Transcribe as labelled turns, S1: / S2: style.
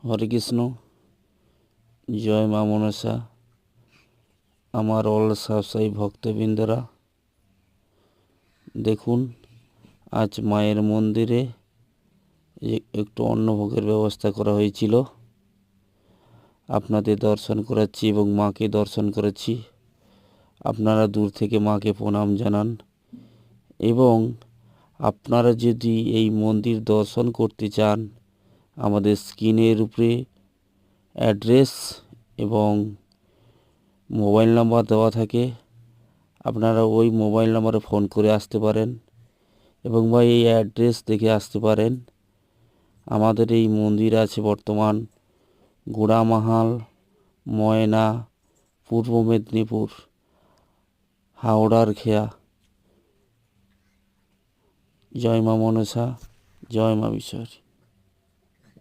S1: হরে কৃষ্ণ। জয় মা মনসা। আমার অল ব্যবসায়ী ভক্তবৃন্দরা, দেখুন আজ মায়ের মন্দিরে একটু অন্নভোগের ব্যবস্থা করা হয়েছিল। আপনাদের দর্শন করাচ্ছি এবং মাকে দর্শন করাচ্ছি। আপনারা দূর থেকে মাকে প্রণাম জানান এবং আপনারা যদি এই মন্দির দর্শন করতে চান, আমাদের স্ক্রিনের উপরে অ্যাড্রেস এবং মোবাইল নাম্বার দেওয়া থাকে। আপনারা ওই মোবাইল নাম্বারে ফোন করে আসতে পারেন এবং বা এই অ্যাড্রেস দেখে আসতে পারেন। আমাদের এই মন্দির আছে বর্তমান গোড়ামাহাল, ময়না, পূর্ব মেদিনীপুর, হাওড়ার খেয়া। জয় মা মনসা, জয় মা বিশ্বরী।